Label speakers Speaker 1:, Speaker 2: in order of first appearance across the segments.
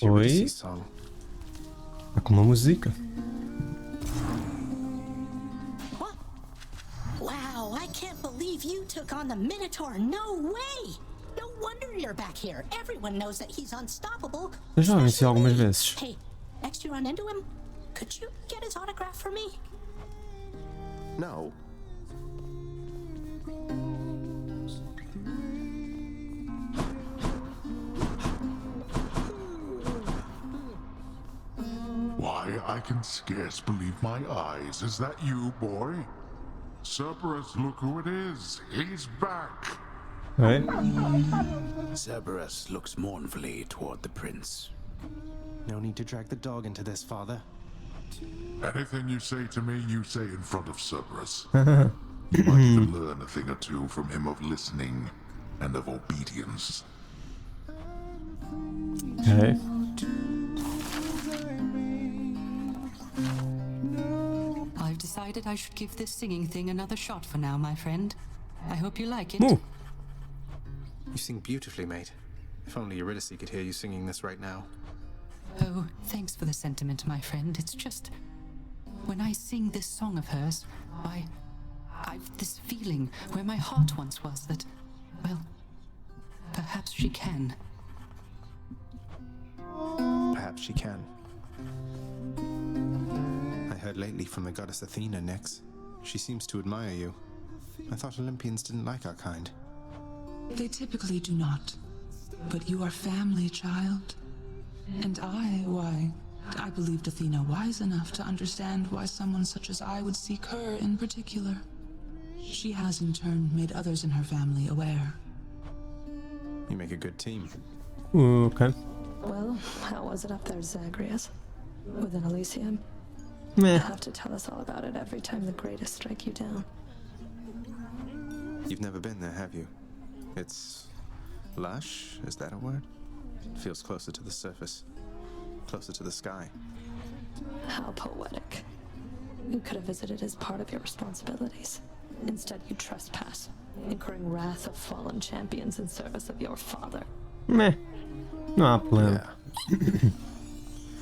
Speaker 1: Oi? Tá com uma música.
Speaker 2: Wow, I can't believe you took on the Minotaur. No way! No wonder you're back here. Everyone knows that he's unstoppable.
Speaker 1: Eu já venci algumas vezes.
Speaker 2: Hey, next you run into him, could you get his autograph for me?
Speaker 3: No.
Speaker 4: Why, I can scarce believe my eyes. Is that you, boy? Cerberus, look who it is. He's back.
Speaker 1: Oi?
Speaker 3: Cerberus looks mournfully toward the prince.
Speaker 5: No need to drag the dog into this, father.
Speaker 4: Anything you say to me, you say in front of Cerberus. You might even learn a thing or two from him of listening and of obedience.
Speaker 1: Okay.
Speaker 6: I've decided I should give this singing thing another shot for now, my friend. I hope you like it.
Speaker 1: Ooh.
Speaker 5: You sing beautifully, mate. If only Eurydice could hear you singing this right now.
Speaker 6: Oh, thanks for the sentiment, my friend. It's just... when I sing this song of hers, I've this feeling where my heart once was that, well, perhaps she can.
Speaker 5: Perhaps she can. I heard lately from the goddess Athena, Nyx. She seems to admire you. I thought Olympians didn't like our kind.
Speaker 7: They typically do not. But you are family, child. And I believed Athena wise enough to understand why someone such as I would seek her in particular. She has in turn made others in her family aware.
Speaker 5: You make a good team.
Speaker 1: Ooh, okay.
Speaker 8: Well, how was it up there, Zagreus? With an Elysium?
Speaker 1: Meh.
Speaker 8: You'll have to tell us all about it every time the greatest strike you down.
Speaker 5: You've never been there, have you? It's lush, is that a word? It feels closer to the surface, closer to the sky.
Speaker 8: How poetic. You could have visited as part of your responsibilities. Instead, you trespass, incurring wrath of fallen champions in service of your father.
Speaker 1: Meh. Não há problema.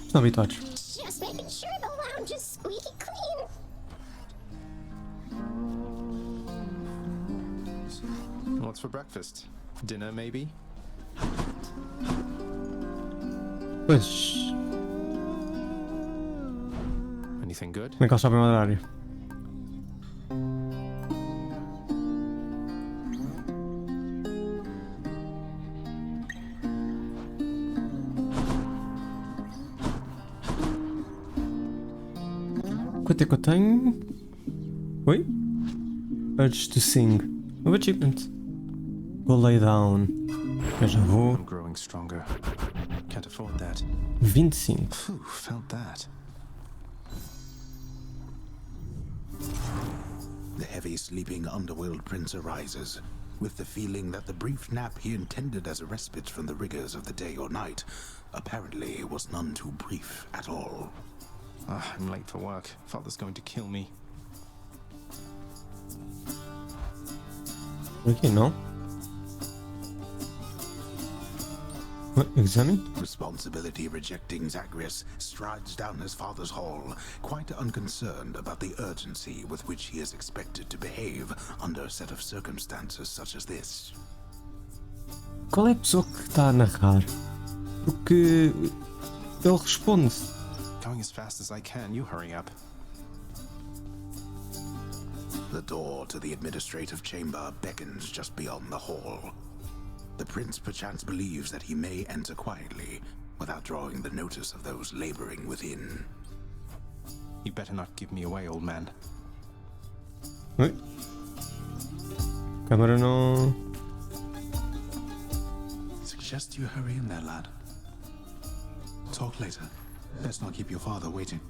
Speaker 1: Estão habituados.
Speaker 9: Just making sure the lounge is squeaky clean.
Speaker 5: What's for breakfast? Dinner, maybe?
Speaker 1: Pois.
Speaker 5: Anything good?
Speaker 1: Como é que eles sabem o horário? Quanto é que eu tenho? Oi? Urge to sing. O achievement. Go lay down. Eu já vou.
Speaker 5: I'm growing stronger. Can't afford that.
Speaker 1: 25.
Speaker 5: Phew, felt that.
Speaker 3: The heavy sleeping underworld prince arises, with the feeling that the brief nap he intended as a respite from the rigors of the day or night apparently was none too brief at all.
Speaker 5: I'm late for work. Father's going to kill me.
Speaker 1: Aqui não. Examine?
Speaker 3: Responsibility rejecting Zagreus strides down his father's hall, quite unconcerned about the urgency with which he is expected to behave under a set of circumstances such as this.
Speaker 1: Qual é a pessoa que está a narrar? Porque ele responde.
Speaker 5: Going as fast as I can, you hurry up.
Speaker 3: The door to the administrative chamber beckons just beyond the hall. The prince perchance believes that he may enter quietly, without drawing the notice of those laboring within.
Speaker 5: You better not give me away, old man.
Speaker 1: Oi? Câmara não.
Speaker 3: Suggest you hurry in there, lad. Talk later. Let's not keep your father waiting.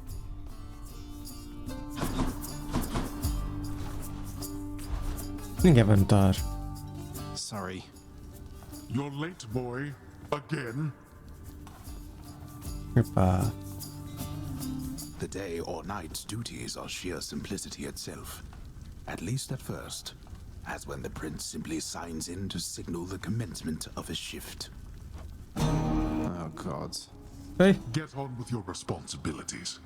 Speaker 1: Ninguém vai notar.
Speaker 5: Sorry.
Speaker 4: You're late, boy. Again.
Speaker 1: Epá.
Speaker 3: The day or night's duties are sheer simplicity itself. At least at first, as when the prince simply signs in to signal the commencement of his shift.
Speaker 5: Oh, gods.
Speaker 1: Hey.
Speaker 4: Get on with your responsibilities.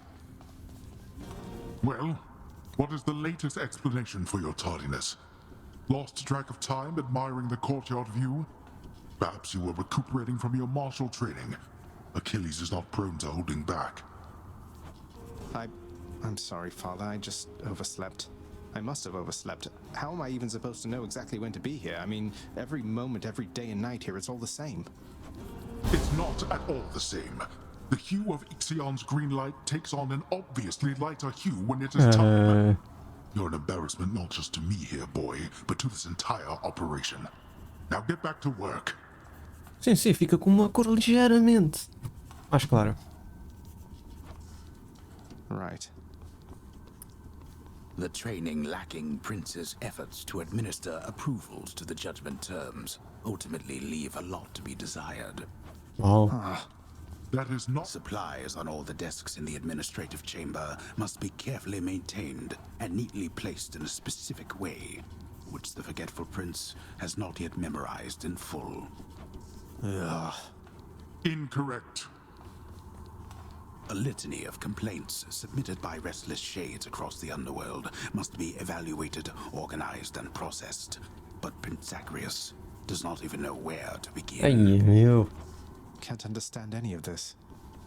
Speaker 4: Well, what is the latest explanation for your tardiness? Lost track of time admiring the courtyard view? Perhaps you were recuperating from your martial training. Achilles is not prone to holding back.
Speaker 5: I'm sorry, Father. I just overslept. I must have overslept. How am I even supposed to know exactly when to be here? I mean, every moment, every day and night here, it's all the same.
Speaker 4: It's not at all the same. The hue of Ixion's green light takes on an obviously lighter hue when it is time. You're an embarrassment not just to me here, boy, but to this entire operation. Now get back to work.
Speaker 1: Sim, fica com uma cor ligeiramente mais clara.
Speaker 5: Right.
Speaker 3: The training lacking Prince's efforts to administer approvals to the judgment terms ultimately leave a lot to be desired.
Speaker 1: Wow.
Speaker 4: That is not...
Speaker 3: Supplies on all the desks in the administrative chamber must be carefully maintained and neatly placed in a specific way, which the forgetful prince has not yet memorized in full.
Speaker 5: Ugh.
Speaker 4: Incorrect.
Speaker 3: A litany of complaints submitted by restless shades across the underworld must be evaluated, organized, and processed. But Prince Zacharias does not even know where to begin.
Speaker 1: Ai, meu.
Speaker 5: Can't understand any of this.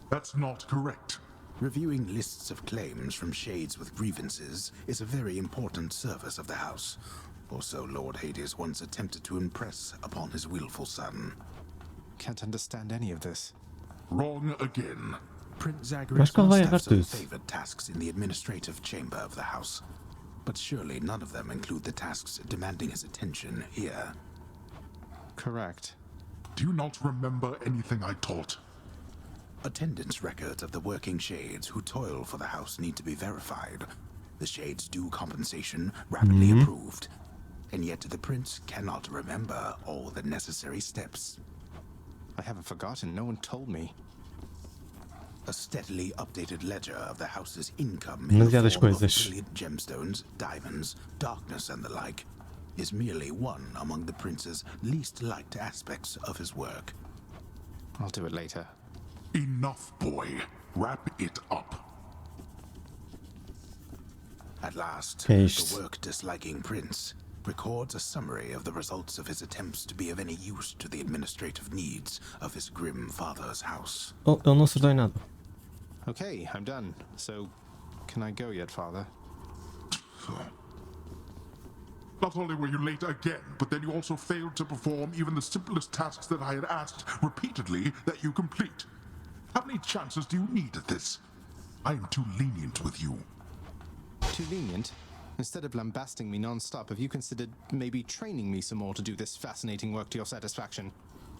Speaker 4: That's not correct.
Speaker 3: Reviewing lists of claims from shades with grievances is a very important service of the house, or so Lord Hades once attempted to impress upon his willful son.
Speaker 5: Can't understand any of this.
Speaker 4: Wrong again.
Speaker 3: Prince Zacharias
Speaker 1: qual vai
Speaker 3: must
Speaker 1: errar
Speaker 3: have some
Speaker 1: tudo?
Speaker 3: favored tasks in the administrative chamber of the house, but surely none of them include the tasks demanding his attention here.
Speaker 5: Correct.
Speaker 4: Do you not remember anything I taught?
Speaker 3: Attendance records of the working shades who toil for the house need to be verified. The shades' due compensation rapidly approved. And yet the prince cannot remember all the necessary steps.
Speaker 5: I haven't forgotten. No one told me.
Speaker 3: A steadily updated ledger of the house's income in the
Speaker 1: Demasiadas
Speaker 3: form of
Speaker 1: coisas.
Speaker 3: brilliant gemstones, diamonds, darkness, and the like is merely one among the prince's least liked aspects of his work.
Speaker 5: I'll do it later.
Speaker 4: Enough, boy. Wrap it up.
Speaker 3: At last,
Speaker 1: Paste.
Speaker 3: the work-disliking prince records a summary of the results of his attempts to be of any use to the administrative needs of his grim father's house.
Speaker 1: Oh, ele não acertou em nada.
Speaker 5: Okay, I'm done. So, can I go yet, Father?
Speaker 4: Not only were you late again, but then you also failed to perform even the simplest tasks that I had asked repeatedly that you complete. How many chances do you need at this? I am too lenient with you.
Speaker 5: Too lenient? Instead of lambasting me non-stop, have you considered maybe training me some more to do this fascinating work to your satisfaction?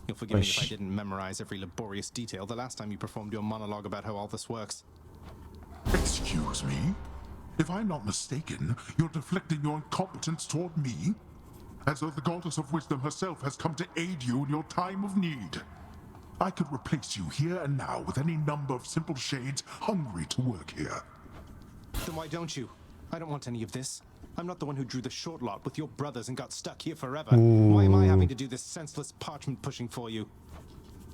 Speaker 5: You'll forgive me if I didn't memorize every laborious detail the last time you performed your monologue about how all this works.
Speaker 4: Excuse me? If I'm not mistaken, you're deflecting your incompetence toward me? As though the goddess of wisdom herself has come to aid you in your time of need. I could replace you here and now with any number of simple shades hungry to work here.
Speaker 5: Then why don't you? I don't want any of this. I'm not the one who drew the short lot with your brothers and got stuck here forever. Why am I having to do this senseless parchment pushing for you?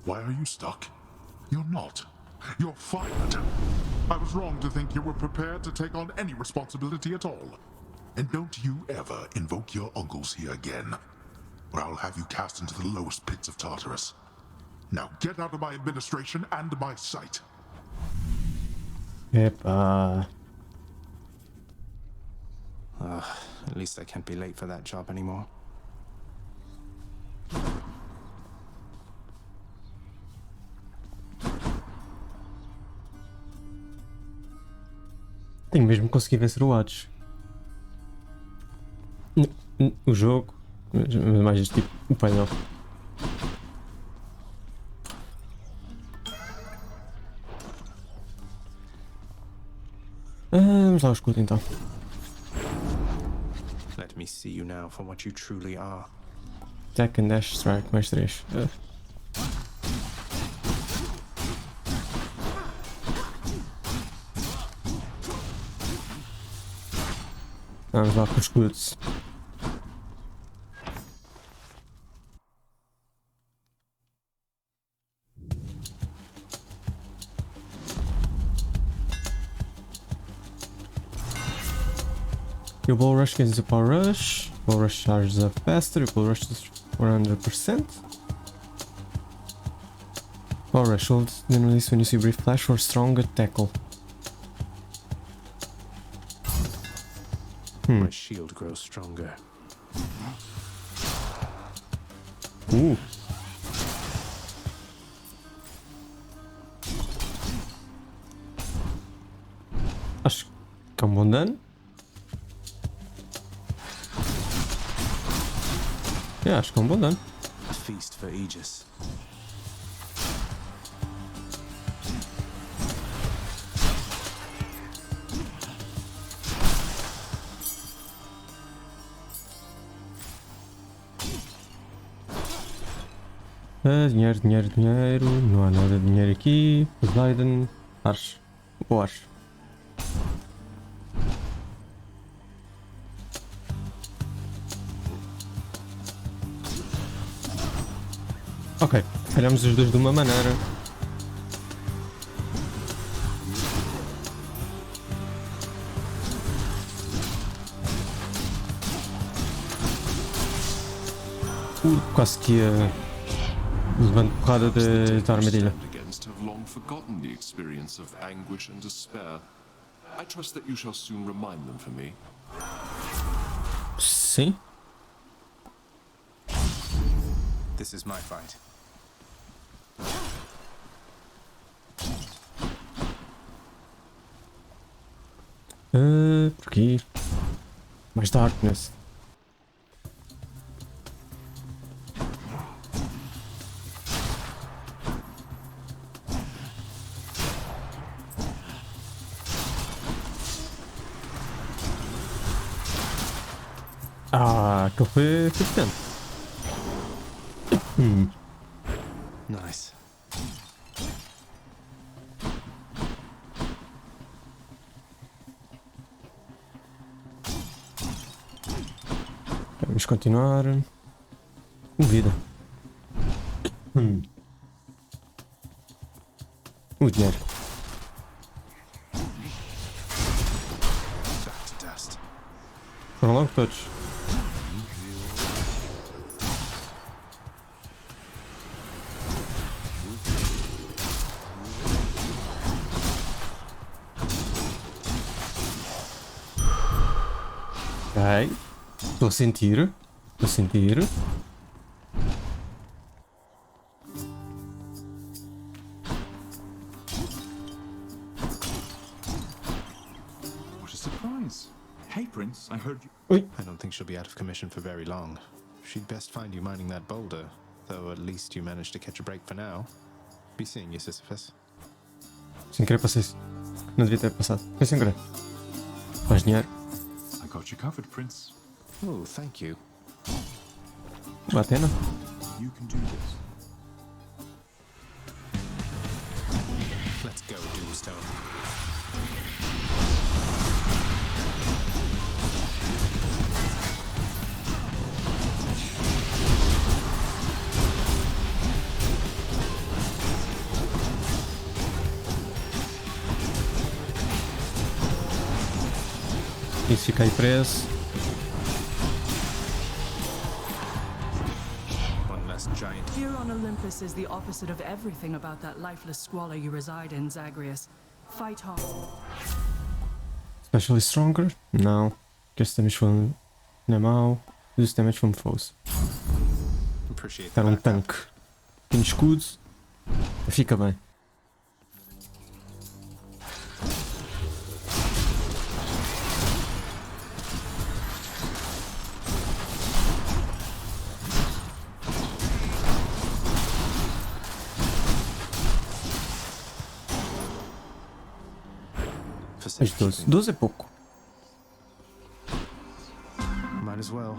Speaker 4: Why are you stuck? You're not. You're fired. I was wrong to think you were prepared to take on any responsibility at all. And don't you ever invoke your uncles here again, or I'll have you cast into the lowest pits of Tartarus. Now get out of my administration and my sight.
Speaker 1: Epá.
Speaker 5: At least I can't be late for that job anymore.
Speaker 1: Tenho mesmo que conseguir vencer o Hades. O jogo. Mais este tipo. O painel. Vamos lá ao escudo então.
Speaker 5: Let me see you now for what you truly are.
Speaker 1: Attack and dash strike, mais 3. Vamos lá com os escudos. Your ball rush gains a power rush. Ball rush charges up faster. Your ball rush is 400%. Power rush hold, then release when you see brief flash or stronger tackle.
Speaker 10: My shield grows stronger.
Speaker 1: Acho que é um bom dano. Acho que é um bom dano.
Speaker 10: A feast for Aegis.
Speaker 1: Dinheiro, dinheiro, dinheiro. Não há nada de dinheiro aqui. Poseidon. Ars. Boas. Ok, falhamos os dois de uma maneira. Quase que ia levando porrada da armadilha.
Speaker 11: Against have long forgotten the experience of anguish and despair. I trust that you shall soon remind them for me.
Speaker 1: Sim.
Speaker 5: This is my fight.
Speaker 1: Por aqui. Mais darkness. Aquele foi potente.
Speaker 10: Nice.
Speaker 1: Vamos continuar. Com vida. O dinheiro. Foram logo todos. Ok. Estou a sentir. Estou a sentir.
Speaker 12: What a surprise. Hey, Prince, I heard you.
Speaker 5: I don't think she'll be out of commission for very long. She'd best find you mining that boulder, though at least you managed to catch a break for now. Be seeing you, Sisyphus.
Speaker 1: Sem querer passei isso. Não devia ter passado. Foi sem querer. Mais dinheiro.
Speaker 12: I got you covered, Prince.
Speaker 5: Oh, thank you.
Speaker 1: Batena.
Speaker 12: You can do this.
Speaker 5: Let's go, Doomstone.
Speaker 1: Isso fica aí preso.
Speaker 5: One less giant.
Speaker 13: Here on Olympus is the opposite of everything about that lifeless squalor you reside in, Zagreus. Fight hard.
Speaker 1: Especially stronger? Não. Guess damage from... Não é mau. Use damage from foes.
Speaker 5: Appreciate
Speaker 1: Dar um
Speaker 5: that.
Speaker 1: tanque. Tem escudos. Fica bem. As 12. 12 é pouco.
Speaker 5: Might as well.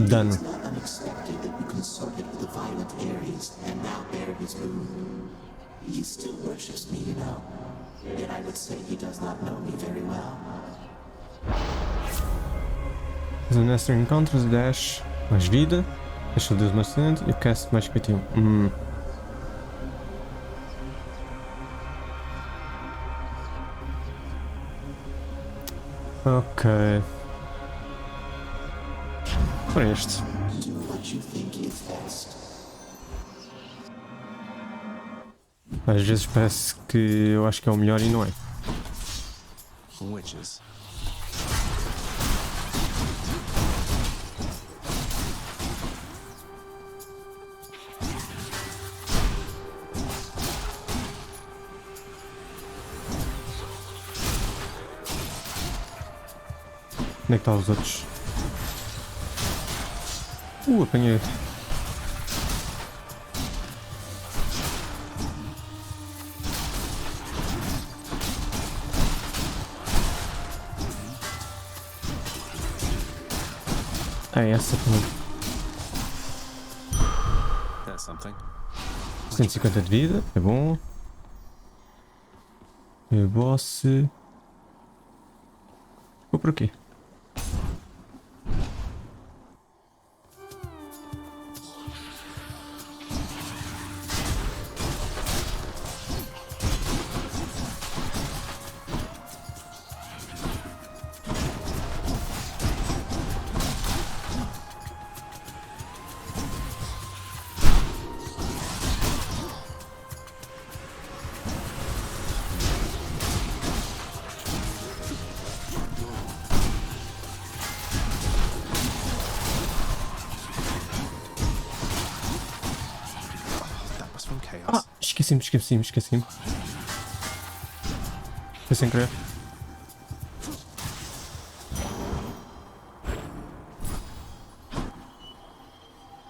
Speaker 1: Dano.
Speaker 14: It's not unexpected that you consorted with the violent Ares and now bear his boon. He still worships me, you know. Yet I would say he does not know me very well.
Speaker 1: As an Esther encounters dash. Mais vida. Special deals mais talento e o cast mais criativo. Ok. Para este. Às vezes parece que eu acho que é o melhor e não é.
Speaker 10: Witches.
Speaker 1: Onde é que estão os outros? Apanhei. É essa também. 150 de vida, é bom. E o boss. Vou por aqui. Esqueci-me. Foi sem querer.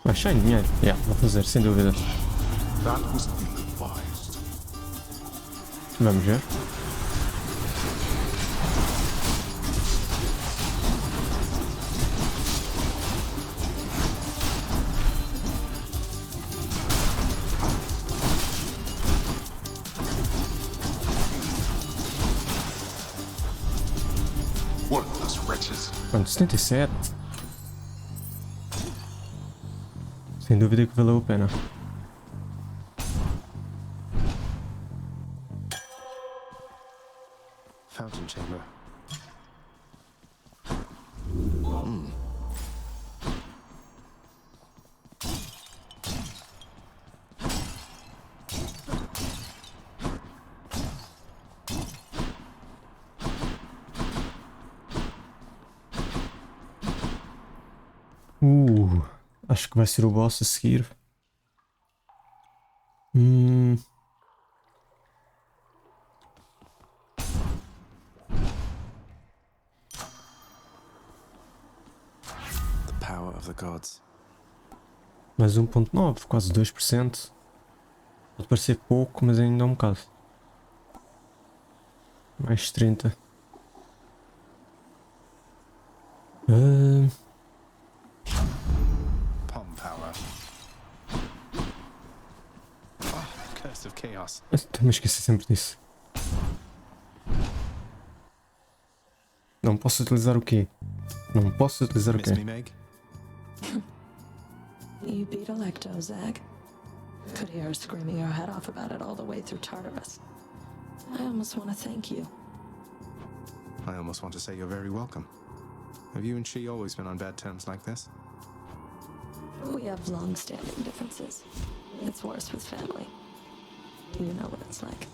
Speaker 1: Vai cheio de dinheiro. Vou fazer, sem dúvida. Vamos ver. Pronto, 77. Sem dúvida que valeu a pena.
Speaker 10: Fountain chamber.
Speaker 1: Acho que vai ser o boss a seguir.
Speaker 10: The power of the gods.
Speaker 1: Mais 1.9, quase 2%. Pode parecer pouco, mas ainda é um bocado. Mais 30. Me esqueci sempre disso. Não posso utilizar o quê? Não posso utilizar o quê?
Speaker 8: You beat Electo, Zag. Could hear her screaming her head off about it all the way through Tartarus. I almost want to thank you.
Speaker 5: I almost want to say you're very welcome. Have you and she always been on bad terms like this?
Speaker 8: We have long-standing differences. It's worse with family. You know what it's like.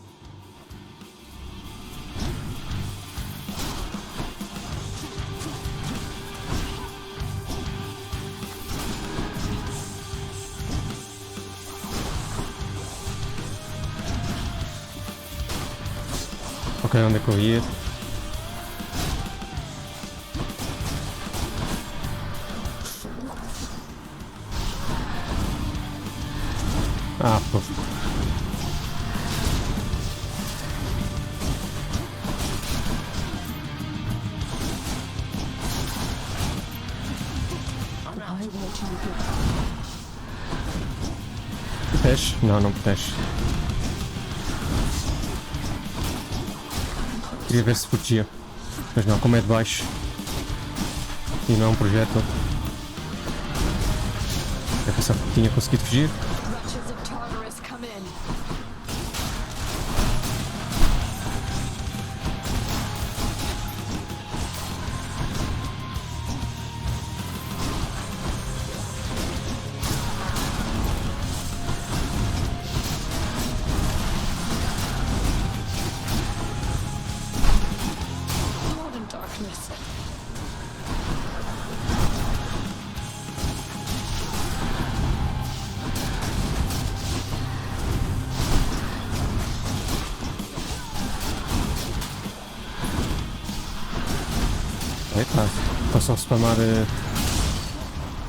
Speaker 1: Ok, onde é que eu ia? Pô. Protege? Não, não protege. Queria ver se protegia. Mas não, como é de baixo. E não é um projétil. Pensava que tinha conseguido fugir.
Speaker 8: Wretches of Tartarus, come in. Lord in darkness.
Speaker 1: Eita, está só a spamar.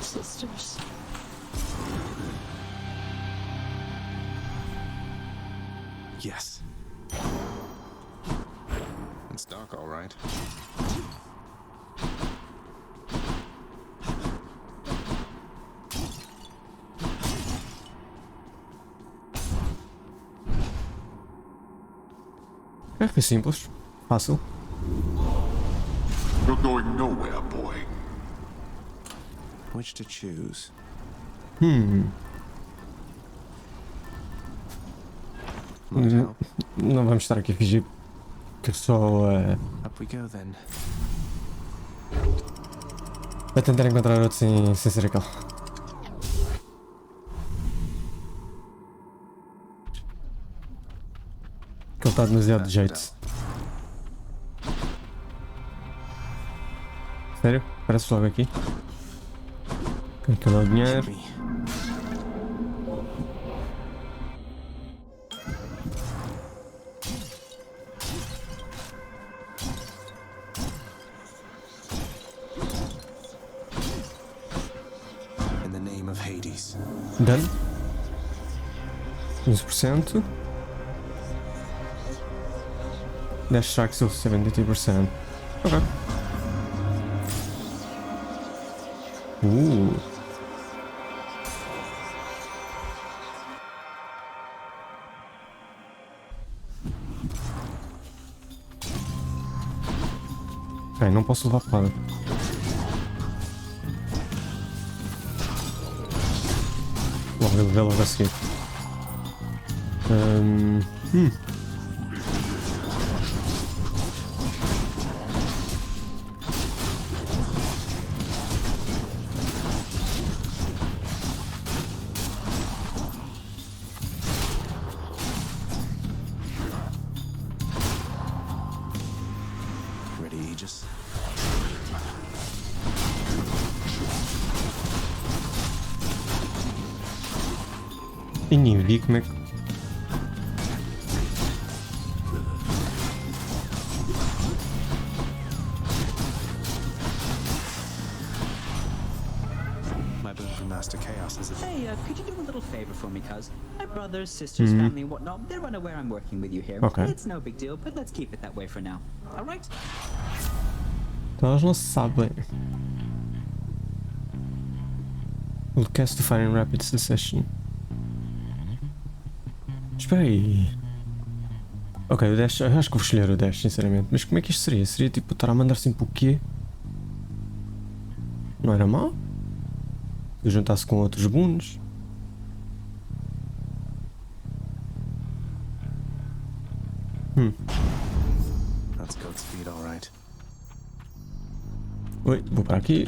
Speaker 8: Sisters.
Speaker 5: Yes. It's dark, all right.
Speaker 1: É, foi simples. Fácil.
Speaker 4: You're going nowhere, boy.
Speaker 10: Which to choose?
Speaker 1: Não vamos estar aqui a fingir que só
Speaker 10: Up we go then.
Speaker 1: a tentar encontrar outro sem ser aquele. Que ele está demasiado de jeito. Sério? Apareces logo aqui. Aquele é o dinheiro.
Speaker 10: In the name of Hades.
Speaker 1: Dano. 15%. Dash strikes of 72%. Ok. Ok, não posso levar porrada. Logo ele vê logo a seguir.
Speaker 10: Ready, Aegis?
Speaker 1: E nem vi como é que.
Speaker 10: My boon from Master Chaos is a
Speaker 15: Hey, could you do a little favor for me, cuz? My brothers, sisters, family, and whatnot, they're unaware I'm working with you here.
Speaker 1: Okay.
Speaker 15: It's no big deal, but let's keep it that way for now. Alright?
Speaker 1: Então elas não sabem. Will cast the fire in rapid succession. Espera aí. Ok, o dash. Eu acho que vou escolher o dash, sinceramente. Mas como é que isto seria? Seria tipo estar a mandar sempre o quê? Não era mal? Se eu juntasse com outros boons.
Speaker 10: That's Goatspeed, all right.
Speaker 1: Oi, vou para aqui.